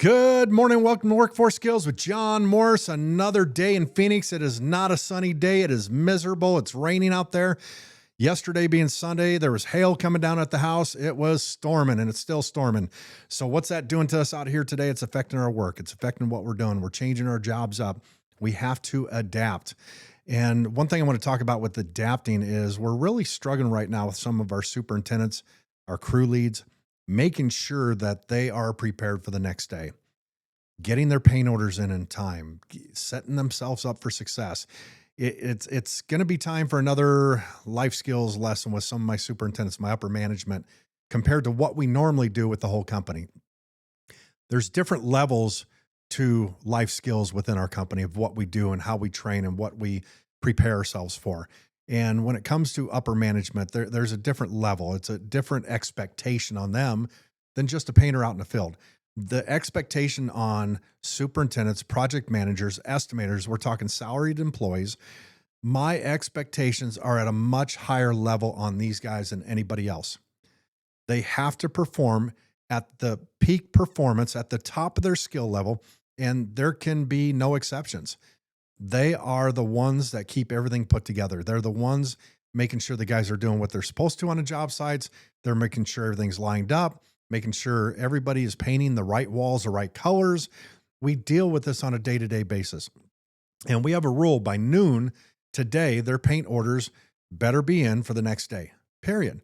Good morning. Welcome to Workforce Skills with John Morse. Another day in Phoenix. It is not a sunny day. It is miserable. It's raining out there. Yesterday being Sunday, there was hail coming down at the house. It was storming and it's still storming. So what's that doing to us out here today? It's affecting our work. It's affecting what we're doing. We're changing our jobs up. We have to adapt. And one thing I want to talk about with adapting is we're really struggling right now with some of our superintendents, our crew leads, making sure that they are prepared for the next day, getting their paint orders in time, setting themselves up for success. It's going to be time for another life skills lesson with some of my superintendents, my upper management, compared to what we normally do with the whole company. There's different levels to life skills within our company of what we do and how we train and what we prepare ourselves for. And when it comes to upper management, there's a different level. It's a different expectation on them than just a painter out in the field. The expectation on superintendents, project managers, estimators, we're talking salaried employees. My expectations are at a much higher level on these guys than anybody else. They have to perform at the peak performance at the top of their skill level, and there can be no exceptions. They are the ones that keep everything put together. They're the ones making sure the guys are doing what they're supposed to on the job sites. They're making sure everything's lined up, making sure everybody is painting the right walls, the right colors. We deal with this on a day-to-day basis. And we have a rule: by noon today, their paint orders better be in for the next day, period.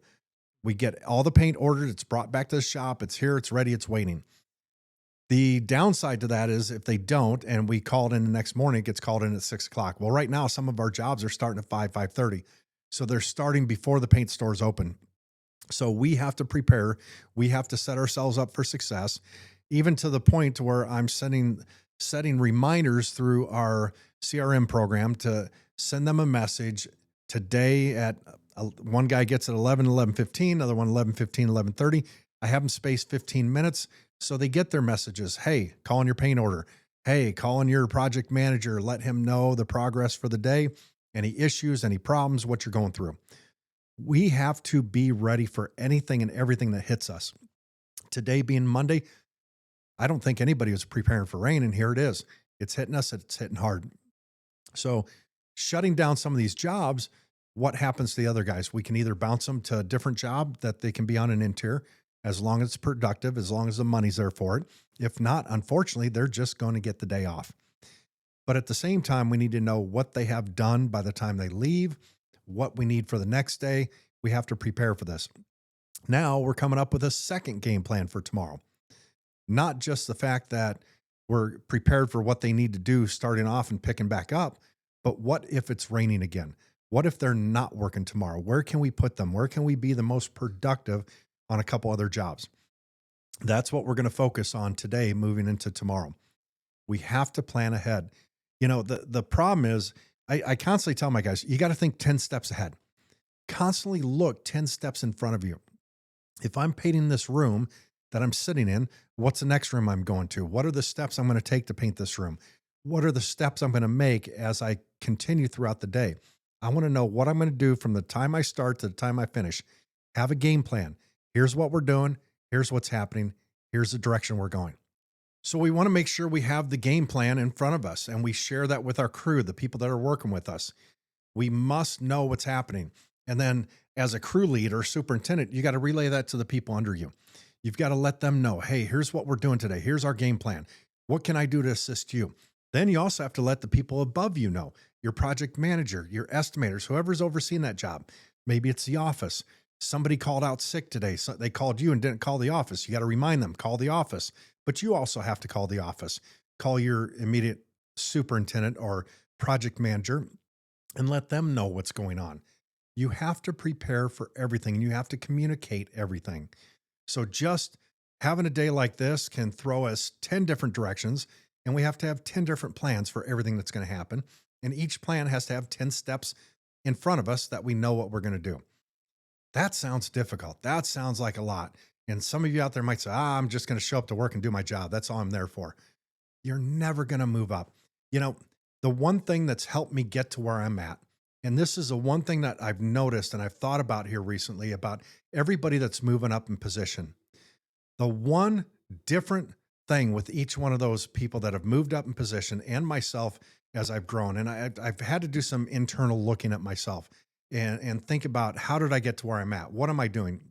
We get all the paint ordered. It's brought back to the shop. It's here. It's ready. It's waiting. The downside to that is if they don't, and we call it in the next morning, it gets called in at 6 o'clock. Well, right now, some of our jobs are starting at 5:30. So they're starting before the paint stores open. So we have to prepare. We have to set ourselves up for success, even to the point where I'm setting reminders through our CRM program to send them a message today at one guy gets at 11:15, another one 11:15, 11:30. I have them spaced 15 minutes. So they get their messages. Hey, call in your paint order. Hey, call in your project manager. Let him know the progress for the day, any issues, any problems, what you're going through. We have to be ready for anything and everything that hits us. Today being Monday, I don't think anybody was preparing for rain, and here it is. It's hitting us. It's hitting hard. So shutting down some of these jobs, what happens to the other guys? We can either bounce them to a different job that they can be on an interior, as long as it's productive, as long as the money's there for it. If not, unfortunately, they're just going to get the day off. But at the same time, we need to know what they have done by the time they leave, what we need for the next day. We have to prepare for this. Now we're coming up with a second game plan for tomorrow. Not just the fact that we're prepared for what they need to do starting off and picking back up, but what if it's raining again? What if they're not working tomorrow? Where can we put them? Where can we be the most productive on a couple other jobs? That's what we're going to focus on today, moving into tomorrow. We have to plan ahead. You know, the problem is I constantly tell my guys, you got to think 10 steps ahead. Constantly look 10 steps in front of you. If I'm painting this room that I'm sitting in, what's the next room I'm going to? What are the steps I'm going to take to paint this room? What are the steps I'm going to make as I continue throughout the day? I want to know what I'm going to do from the time I start to the time I finish. Have a game plan. Here's what we're doing. Here's what's happening. Here's the direction we're going. So we want to make sure we have the game plan in front of us and we share that with our crew, the people that are working with us. We must know what's happening. And then as a crew lead or superintendent, you got to relay that to the people under you. You've got to let them know, hey, here's what we're doing today. Here's our game plan. What can I do to assist you? Then you also have to let the people above you know, your project manager, your estimators, whoever's overseeing that job. Maybe it's the office. Somebody called out sick today. So they called you and didn't call the office. You got to remind them, call the office. But you also have to call the office. Call your immediate superintendent or project manager and let them know what's going on. You have to prepare for everything and you have to communicate everything. So just having a day like this can throw us 10 different directions, and we have to have 10 different plans for everything that's going to happen. And each plan has to have 10 steps in front of us that we know what we're going to do. That sounds difficult. That sounds like a lot. And some of you out there might say, I'm just going to show up to work and do my job. That's all I'm there for. You're never going to move up. You know, the one thing that's helped me get to where I'm at, and this is the one thing that I've noticed and I've thought about here recently about everybody that's moving up in position. The one different thing with each one of those people that have moved up in position and myself as I've grown. And I've had to do some internal looking at myself and think about how did I get to where I'm at? What am I doing?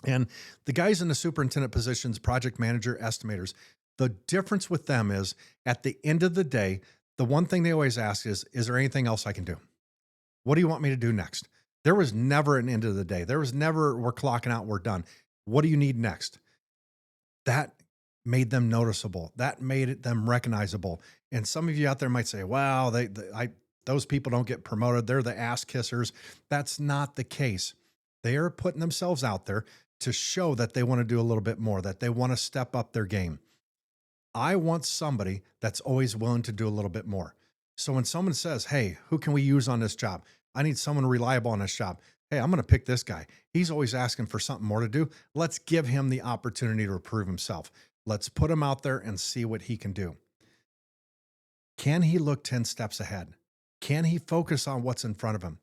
And the guys in the superintendent positions, project manager, estimators, the difference with them is at the end of the day, the one thing they always ask is there anything else I can do? What do you want me to do next? There was never an end of the day. There was never, we're clocking out, we're done. What do you need next? That made them noticeable. That made them recognizable. And some of you out there might say, "Wow, those people don't get promoted. They're the ass kissers." That's not the case. They are putting themselves out there to show that they want to do a little bit more, that they want to step up their game. I want somebody that's always willing to do a little bit more. So when someone says, "Hey, who can we use on this job? I need someone reliable on this job." Hey, I'm going to pick this guy. He's always asking for something more to do. Let's give him the opportunity to prove himself. Let's put him out there and see what he can do. Can he look 10 steps ahead? Can he focus on what's in front of him?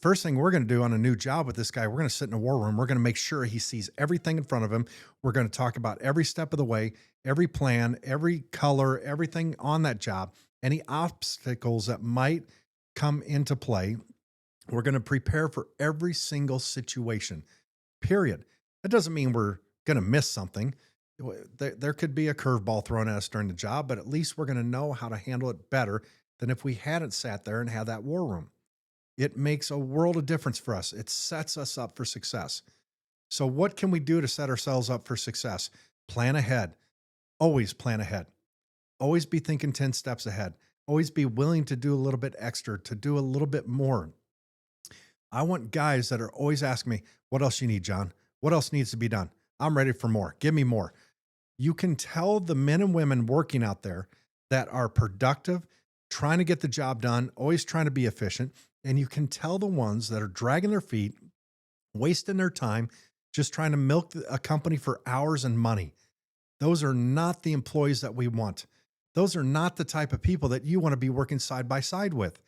First thing we're going to do on a new job with this guy, we're going to sit in a war room. We're going to make sure he sees everything in front of him. We're going to talk about every step of the way, every plan, every color, everything on that job, any obstacles that might come into play. We're going to prepare for every single situation, period. That doesn't mean we're going to miss something. There could be a curveball thrown at us during the job, but at least we're going to know how to handle it better than if we hadn't sat there and had that war room. It makes a world of difference for us. It sets us up for success. So what can we do to set ourselves up for success? Plan ahead. Always plan ahead. Always be thinking 10 steps ahead. Always be willing to do a little bit extra, to do a little bit more. I want guys that are always asking me, "What else you need, John? What else needs to be done? I'm ready for more. Give me more." You can tell the men and women working out there that are productive, trying to get the job done, always trying to be efficient. And you can tell the ones that are dragging their feet, wasting their time, just trying to milk a company for hours and money. Those are not the employees that we want. Those are not the type of people that you want to be working side by side with.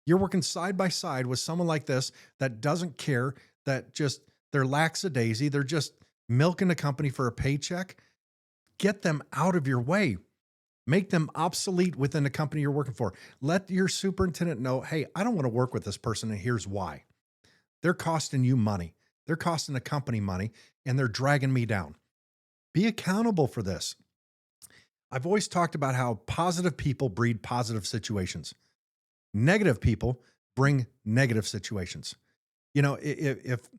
You're working side by side with someone like this that doesn't care, that just, they're lackadaisy. They're just milking the company for a paycheck. Get them out of your way. Make them obsolete within the company you're working for. Let your superintendent know, "Hey, I don't want to work with this person, and here's why. They're costing you money. They're costing the company money, and they're dragging me down." Be accountable for this. I've always talked about how positive people breed positive situations. Negative people bring negative situations. You know, if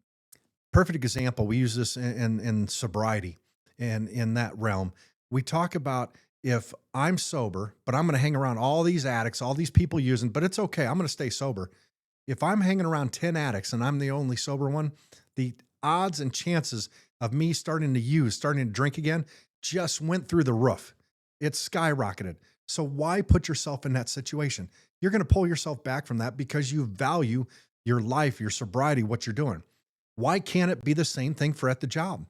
perfect example, we use this in sobriety and in that realm. We talk about if I'm sober, but I'm going to hang around all these addicts, all these people using, but it's okay. I'm going to stay sober. If I'm hanging around 10 addicts and I'm the only sober one, the odds and chances of me starting to use, starting to drink again, just went through the roof. It's skyrocketed. So why put yourself in that situation? You're going to pull yourself back from that because you value your life, your sobriety, what you're doing. Why can't it be the same thing for at the job?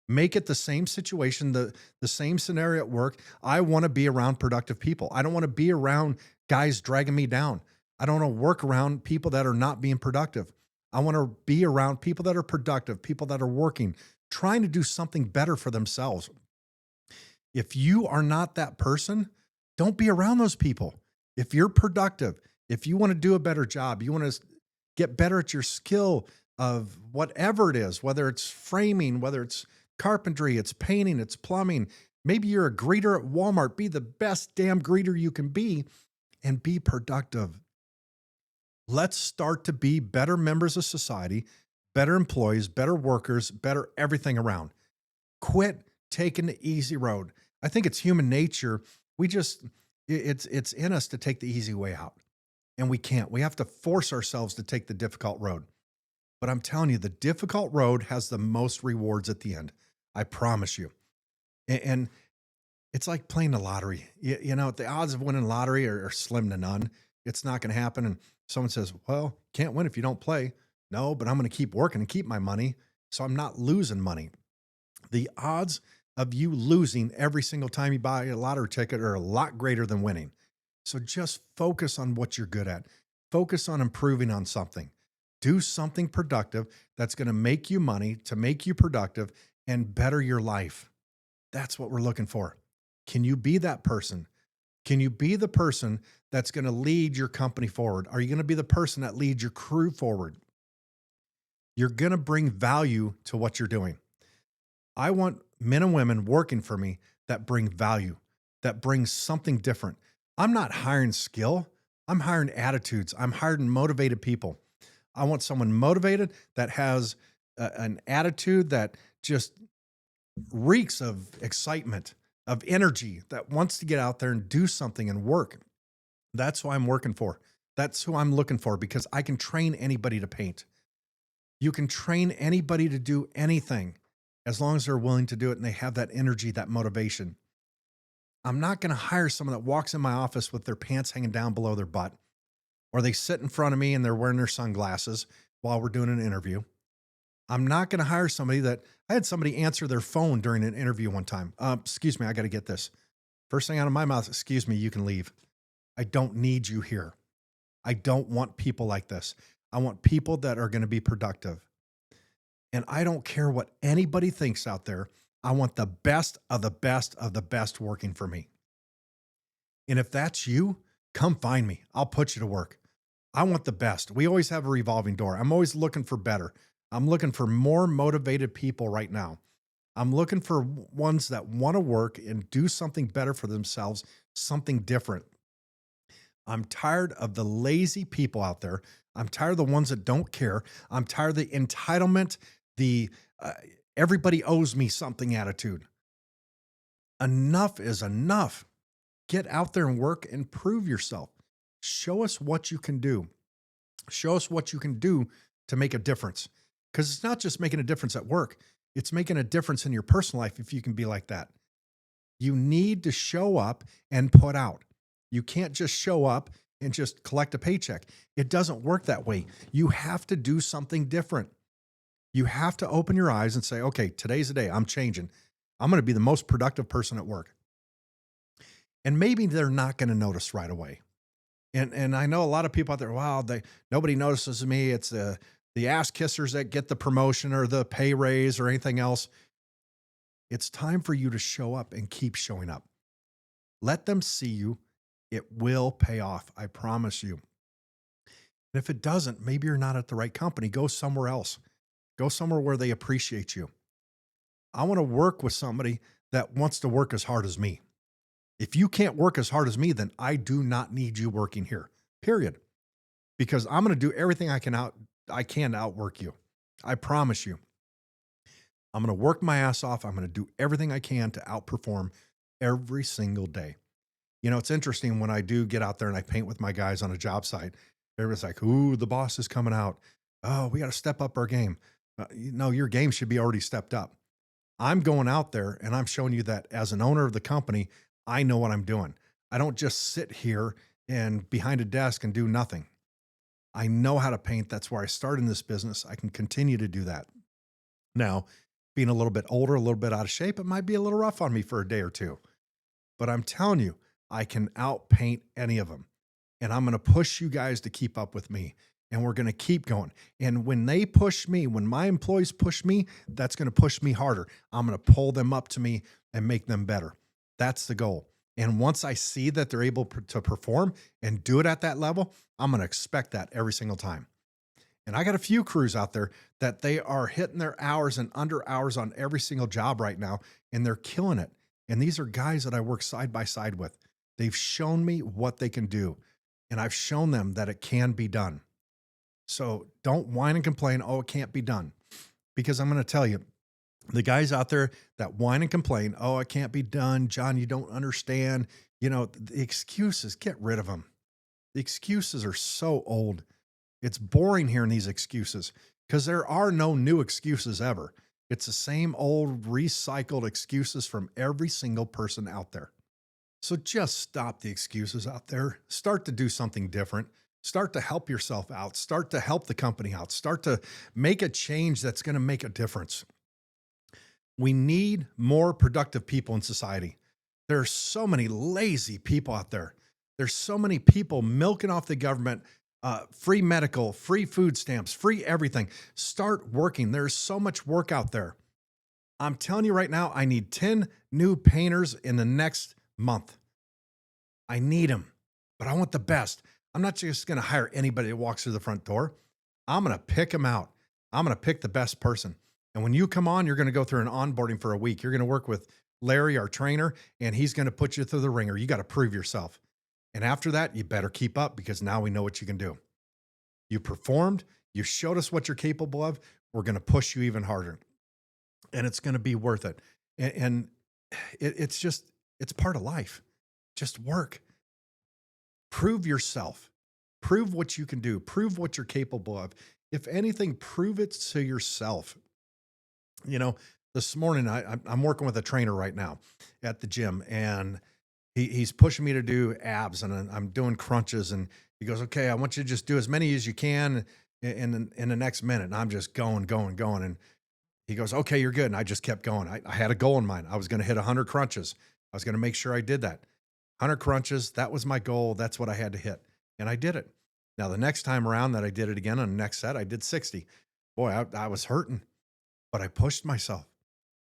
Make it the same situation, the same scenario at work. I want to be around productive people. I don't want to be around guys dragging me down. I don't want to work around people that are not being productive. I want to be around people that are productive, people that are working, trying to do something better for themselves. If you are not that person, don't be around those people. If you're productive, if you want to do a better job, you want to get better at your skill of whatever it is, whether it's framing, whether it's carpentry, it's painting, it's plumbing. Maybe you're a greeter at Walmart. Be the best damn greeter you can be and be productive. Let's start to be better members of society, better employees, better workers, better everything around. Quit taking the easy road. I think it's human nature. We just, it's in us to take the easy way out. And we can't. We have to force ourselves to take the difficult road. But I'm telling you, the difficult road has the most rewards at the end. I promise you. And it's like playing the lottery. You know, the odds of winning lottery are slim to none. It's not going to happen. And someone says, "Well, can't win if you don't play." No, but I'm going to keep working and keep my money. So I'm not losing money. The odds of you losing every single time you buy a lottery ticket are a lot greater than winning. So just focus on what you're good at. Focus on improving on something. Do something productive that's going to make you money, to make you productive and better your life. That's what we're looking for. Can you be that person? Can you be the person that's going to lead your company forward? Are you going to be the person that leads your crew forward? You're going to bring value to what you're doing. I want men and women working for me that bring value, that brings something different. I'm not hiring skill. I'm hiring attitudes. I'm hiring motivated people. I want someone motivated that has an attitude that just reeks of excitement, of energy, that wants to get out there and do something and work. That's who I'm working for. That's who I'm looking for because I can train anybody to paint. You can train anybody to do anything as long as they're willing to do it and they have that energy, that motivation. I'm not going to hire someone that walks in my office with their pants hanging down below their butt, or they sit in front of me and they're wearing their sunglasses while we're doing an interview. I'm not going to hire somebody that I had somebody answer their phone during an interview one time. Excuse me, I got to get this. First thing out of my mouth, excuse me, you can leave. I don't need you here. I don't want people like this. I want people that are going to be productive. And I don't care what anybody thinks out there. I want the best of the best of the best working for me. And if that's you, come find me. I'll put you to work. I want the best. We always have a revolving door. I'm always looking for better. I'm looking for more motivated people right now. I'm looking for ones that want to work and do something better for themselves, something different. I'm tired of the lazy people out there. I'm tired of the ones that don't care. I'm tired of the entitlement, the everybody owes me something attitude. Enough is enough. Get out there and work and prove yourself. Show us what you can do. Show us what you can do to make a difference. Because it's not just making a difference at work. It's making a difference in your personal life if you can be like that. You need to show up and put out. You can't just show up and just collect a paycheck. It doesn't work that way. You have to do something different. You have to open your eyes and say, okay, today's the day. I'm changing. I'm going to be the most productive person at work. And maybe they're not going to notice right away. And I know a lot of people out there, wow, nobody notices me. It's the ass kissers that get the promotion or the pay raise or anything else. It's time for you to show up and keep showing up. Let them see you. It will pay off. I promise you. And if it doesn't, maybe you're not at the right company. Go somewhere else. Go somewhere where they appreciate you. I want to work with somebody that wants to work as hard as me. If you can't work as hard as me, then I do not need you working here, period. Because I'm going to do everything I can to outwork you. I promise you. I'm going to work my ass off. I'm going to do everything I can to outperform every single day. You know, it's interesting when I do get out there and I paint with my guys on a job site. Everybody's like, ooh, the boss is coming out. Oh, we got to step up our game. No, your game should be already stepped up. I'm going out there and I'm showing you that as an owner of the company, I know what I'm doing. I don't just sit here and behind a desk and do nothing. I know how to paint. That's where I started in this business. I can continue to do that. Now, being a little bit older, a little bit out of shape, it might be a little rough on me for a day or two. But I'm telling you, I can outpaint any of them. And I'm going to push you guys to keep up with me. And we're going to keep going. And when they push me, when my employees push me, that's going to push me harder. I'm going to pull them up to me and make them better. That's the goal. And once I see that they're able to perform and do it at that level, I'm going to expect that every single time. And I got a few crews out there that they are hitting their hours and under hours on every single job right now, and they're killing it. And these are guys that I work side by side with. They've shown me what they can do, and I've shown them that it can be done. So don't whine and complain, oh, it can't be done. Because I'm going to tell you, the guys out there that whine and complain, oh, it can't be done, John, you don't understand. You know, the excuses, get rid of them. The excuses are so old. It's boring hearing these excuses because there are no new excuses ever. It's the same old recycled excuses from every single person out there. So just stop the excuses out there. Start to do something different. Start to help yourself out. Start to help the company out. Start to make a change that's going to make a difference. We need more productive people in society. There are so many lazy people out there. There's so many people milking off the government, free medical, free food stamps, free everything. Start working. There's so much work out there. I'm telling you right now, I need 10 new painters in the next month. I need them, but I want the best. I'm not just going to hire anybody that walks through the front door. I'm going to pick them out. I'm going to pick the best person. And when you come on, you're going to go through an onboarding for a week. You're going to work with Larry, our trainer, and he's going to put you through the ringer. You got to prove yourself. And after that, you better keep up because now we know what you can do. You performed, you showed us what you're capable of. We're going to push you even harder, and it's going to be worth it. And it's part of life. Just work. Prove yourself. Prove what you can do. Prove what you're capable of. If anything, prove it to yourself. You know, this morning I'm working with a trainer right now at the gym, and he's pushing me to do abs, and I'm doing crunches, and he goes, "Okay, I want you to just do as many as you can in the next minute." And I'm just going, and he goes, "Okay, you're good." And I just kept going. I had a goal in mind. I was going to hit 100 crunches. I was going to make sure I did that. 100 crunches. That was my goal. That's what I had to hit. And I did it. Now, the next time around that I did it again on the next set, I did 60. Boy, I was hurting, but I pushed myself.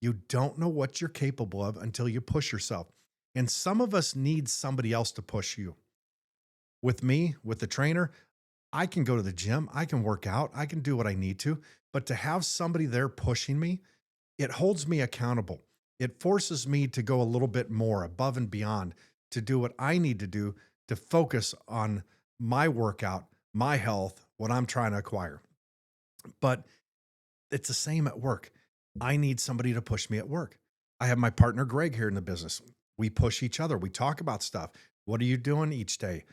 You don't know what you're capable of until you push yourself. And some of us need somebody else to push you. With me, with the trainer, I can go to the gym, I can work out, I can do what I need to, but to have somebody there pushing me, it holds me accountable. It forces me to go a little bit more above and beyond to do what I need to do to focus on my workout, my health, what I'm trying to acquire. But it's the same at work. I need somebody to push me at work. I have my partner, Greg, here in the business. We push each other. We talk about stuff. What are you doing each day?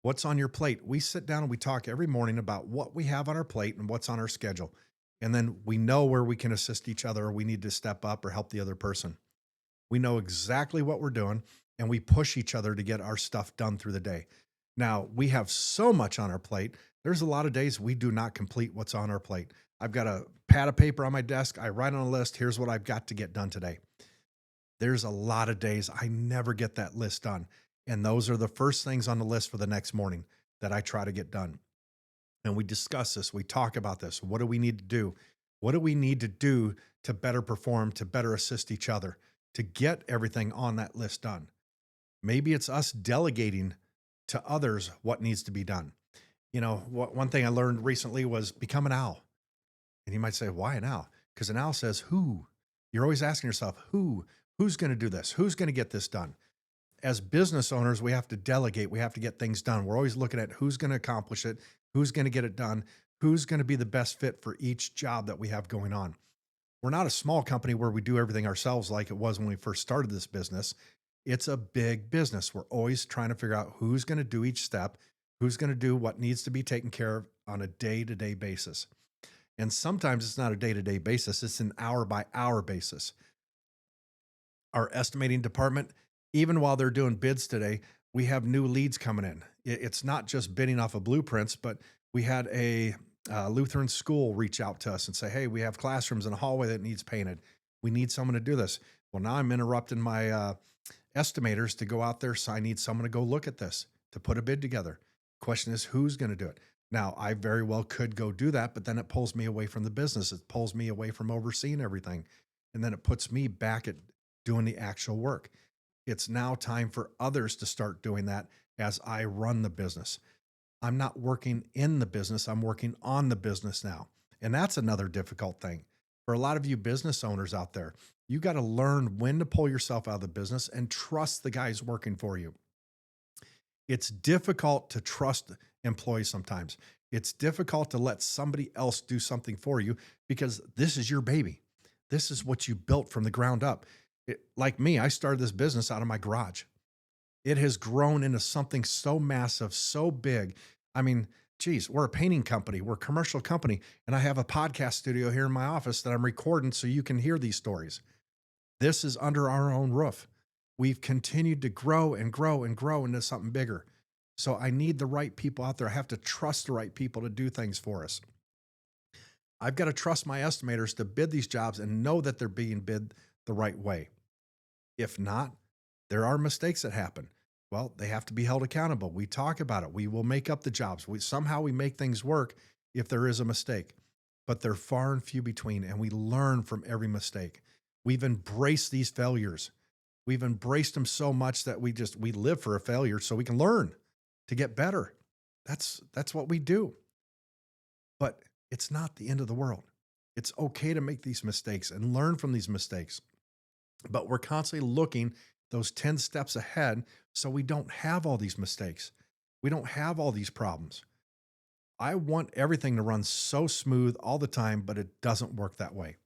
What's on your plate? We sit down and we talk every morning about what we have on our plate and what's on our schedule. And then we know where we can assist each other or we need to step up or help the other person. We know exactly what we're doing and we push each other to get our stuff done through the day. Now, we have so much on our plate. There's a lot of days we do not complete what's on our plate. I've got a pad of paper on my desk. I write on a list. Here's what I've got to get done today. There's a lot of days I never get that list done. And those are the first things on the list for the next morning that I try to get done. And we discuss this. We talk about this. What do we need to do? What do we need to do to better perform, to better assist each other, to get everything on that list done? Maybe it's us delegating to others what needs to be done. You know, one thing I learned recently was become an owl. And you might say, why an owl? Because an owl says, who? You're always asking yourself, who? Who's going to do this? Who's going to get this done? As business owners, we have to delegate. We have to get things done. We're always looking at who's going to accomplish it, who's going to get it done, who's going to be the best fit for each job that we have going on. We're not a small company where we do everything ourselves like it was when we first started this business. It's a big business. We're always trying to figure out who's going to do each step, who's going to do what needs to be taken care of on a day-to-day basis. And sometimes it's not a day-to-day basis. It's an hour-by-hour basis. Our estimating department, even while they're doing bids today, we have new leads coming in. It's not just bidding off of blueprints, but we had a Lutheran school reach out to us and say, hey, we have classrooms in a hallway that needs painted. We need someone to do this. Well, now I'm interrupting my estimators to go out there. So I need someone to go look at this, to put a bid together. Question is, who's going to do it? Now, I very well could go do that, but then it pulls me away from the business. It pulls me away from overseeing everything. And then it puts me back at doing the actual work. It's now time for others to start doing that as I run the business. I'm not working in the business. I'm working on the business now. And that's another difficult thing. For a lot of you business owners out there, you got to learn when to pull yourself out of the business and trust the guys working for you. It's difficult to trust employees sometimes. It's difficult to let somebody else do something for you because this is your baby. This is what you built from the ground up. Like me, I started this business out of my garage. It has grown into something so massive, so big. I mean, geez, we're a painting company. We're a commercial company. And I have a podcast studio here in my office that I'm recording so you can hear these stories. This is under our own roof. We've continued to grow and grow and grow into something bigger. So I need the right people out there. I have to trust the right people to do things for us. I've got to trust my estimators to bid these jobs and know that they're being bid the right way. If not, there are mistakes that happen. Well, they have to be held accountable. We talk about it. We will make up the jobs. Somehow we make things work if there is a mistake, but they're far and few between, and we learn from every mistake. We've embraced these failures. We've embraced them so much that we live for a failure so we can learn to get better. That's what we do. But it's not the end of the world. It's okay to make these mistakes and learn from these mistakes. But we're constantly looking those 10 steps ahead so we don't have all these mistakes. We don't have all these problems. I want everything to run so smooth all the time, but it doesn't work that way.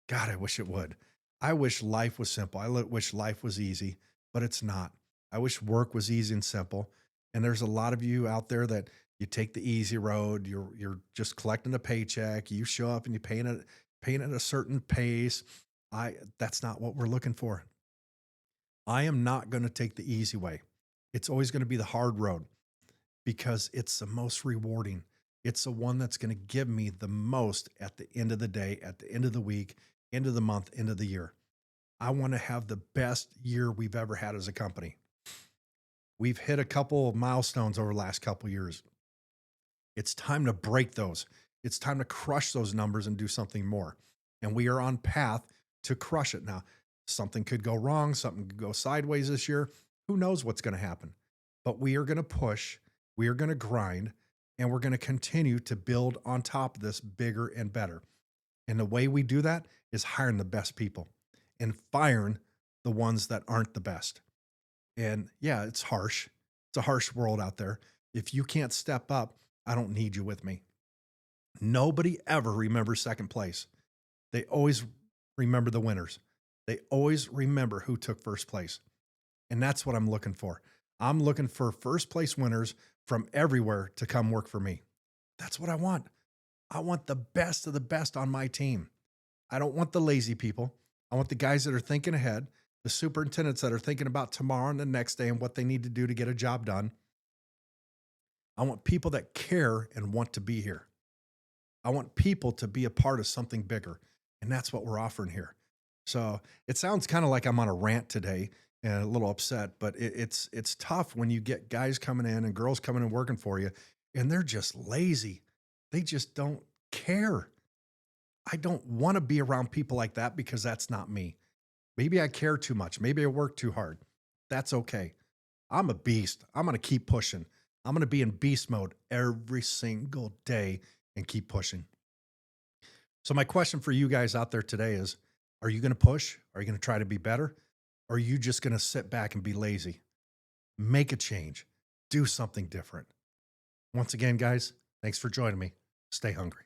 God, I wish it would. I wish life was simple. Wish life was easy, but it's not. I wish work was easy and simple. And there's a lot of you out there that you take the easy road. You're just collecting a paycheck. You show up and you paying at a certain pace. That's not what we're looking for. I am not going to take the easy way. It's always going to be the hard road because it's the most rewarding. It's the one that's going to give me the most at the end of the day, at the end of the week, end of the month, end of the year. I want to have the best year we've ever had as a company. We've hit a couple of milestones over the last couple of years. It's time to break those. It's time to crush those numbers and do something more. And we are on path to crush it now. Something could go wrong. Something could go sideways this year. Who knows what's going to happen? But we are going to push. We are going to grind. And we're going to continue to build on top of this bigger and better. And the way we do that is hiring the best people and firing the ones that aren't the best. And yeah, it's harsh. It's a harsh world out there. If you can't step up, I don't need you with me. Nobody ever remembers second place. They always remember the winners. They always remember who took first place. And that's what I'm looking for. I'm looking for first place winners from everywhere to come work for me. That's what I want. I want the best of the best on my team. I don't want the lazy people. I want the guys that are thinking ahead, the superintendents that are thinking about tomorrow and the next day and what they need to do to get a job done. I want people that care and want to be here. I want people to be a part of something bigger. And that's what we're offering here. So it sounds kind of like I'm on a rant today and a little upset, but it's tough when you get guys coming in and girls coming and working for you and they're just lazy. They just don't care. I don't want to be around people like that because that's not me. Maybe I care too much. Maybe I work too hard. That's okay. I'm a beast. I'm going to keep pushing. I'm going to be in beast mode every single day and keep pushing. So my question for you guys out there today is, are you going to push? Are you going to try to be better? Or are you just going to sit back and be lazy? Make a change. Do something different. Once again, guys, thanks for joining me. Stay hungry.